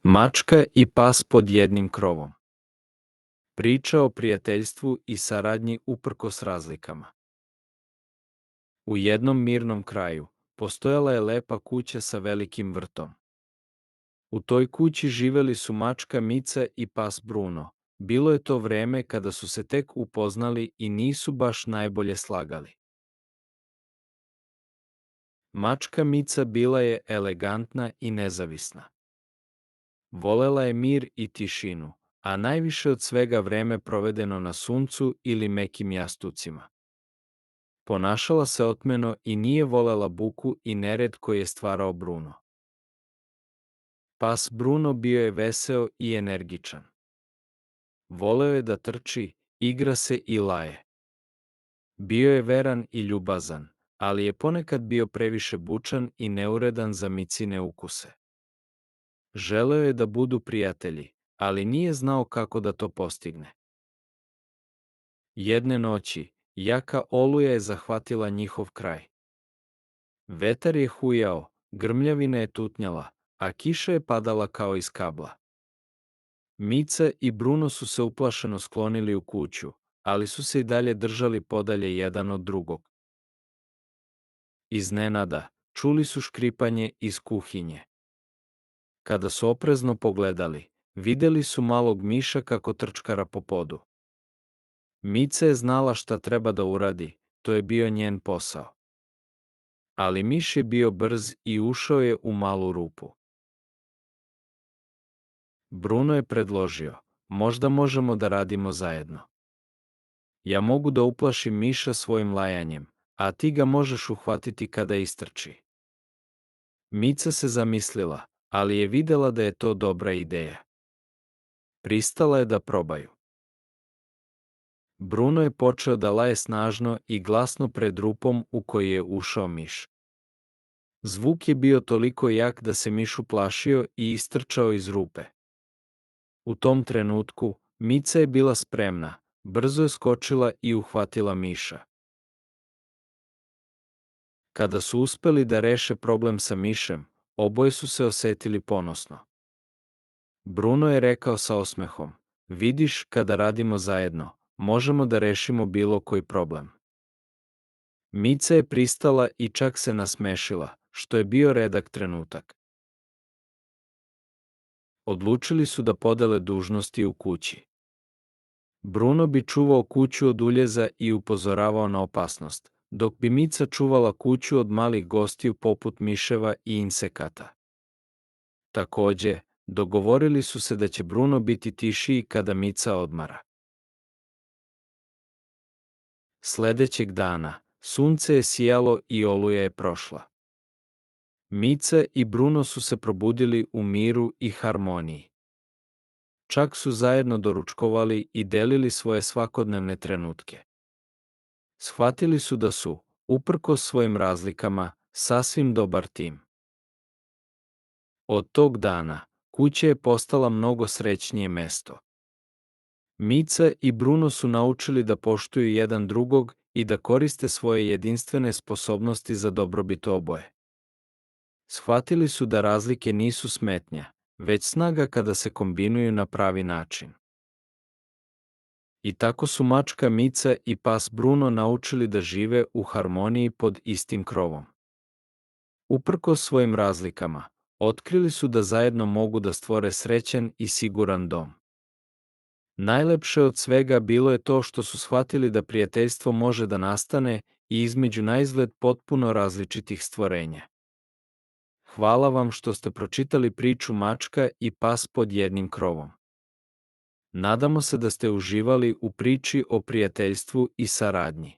Mačka i pas pod jednim krovom. Priča o prijateljstvu i saradnji uprkos razlikama. U jednom mirnom kraju postojala je lepa kuća sa velikim vrtom. U toj kući živeli su mačka Mica i pas Bruno. Bilo je to vreme kada su se tek upoznali i nisu baš najbolje slagali. Mačka Mica bila je elegantna i nezavisna. Volela je mir i tišinu, a najviše od svega vreme provedeno na suncu ili mekim jastucima. Ponašala se otmeno i nije volela buku i nered koji je stvarao Bruno. Pas Bruno bio je veseo i energičan. Voleo je da trči, igra se i laje. Bio je veran i ljubazan, ali je ponekad bio previše bučan i neuredan za Micine ukuse. Želeo je da budu prijatelji, ali nije znao kako da to postigne. Jedne noći, jaka oluja je zahvatila njihov kraj. Vetar je hujao, grmljavina je tutnjala, a kiša je padala kao iz kabla. Mica i Bruno su se uplašeno sklonili u kuću, ali su se i dalje držali podalje jedan od drugog. Iznenada, čuli su škripanje iz kuhinje. Kada su oprezno pogledali, videli su malog miša kako trčkara po podu. Mica je znala šta treba da uradi, to je bio njen posao. Ali miš je bio brz i ušao je u malu rupu. Bruno je predložio, možda možemo da radimo zajedno. Ja mogu da uplašim miša svojim lajanjem, a ti ga možeš uhvatiti kada istrči. Mica se zamislila, ali je videla da je to dobra ideja. Pristala je da probaju. Bruno je počeo da laje snažno i glasno pred rupom u koju je ušao miš. Zvuk je bio toliko jak da se miš uplašio i istrčao iz rupe. U tom trenutku, Mica je bila spremna, brzo je skočila i uhvatila miša. Kada su uspeli da reše problem sa mišem, oboje su se osetili ponosno. Bruno je rekao sa osmehom, vidiš, kada radimo zajedno, možemo da rešimo bilo koji problem. Mica je pristala i čak se nasmešila, što je bio redak trenutak. Odlučili su da podele dužnosti u kući. Bruno bi čuvao kuću od uljeza i upozoravao na opasnost, dok bi Mica čuvala kuću od malih gostiju poput miševa i insekata. Takođe, dogovorili su se da će Bruno biti tišiji kada Mica odmara. Sledećeg dana, sunce je sijalo i oluja je prošla. Mica i Bruno su se probudili u miru i harmoniji. Čak su zajedno doručkovali i delili svoje svakodnevne trenutke. Shvatili su da su, uprkos svojim razlikama, sasvim dobar tim. Od tog dana, kuća je postala mnogo srećnije mesto. Mica i Bruno su naučili da poštuju jedan drugog i da koriste svoje jedinstvene sposobnosti za dobrobit oboje. Shvatili su da razlike nisu smetnja, već snaga kada se kombinuju na pravi način. I tako su mačka Mica i pas Bruno naučili da žive u harmoniji pod istim krovom. Uprkos svojim razlikama, otkrili su da zajedno mogu da stvore srećan i siguran dom. Najlepše od svega bilo je to što su shvatili da prijateljstvo može da nastane i između naizgled potpuno različitih stvorenja. Hvala vam što ste pročitali priču Mačka i pas pod jednim krovom. Nadamo se da ste uživali u priči o prijateljstvu i saradnji.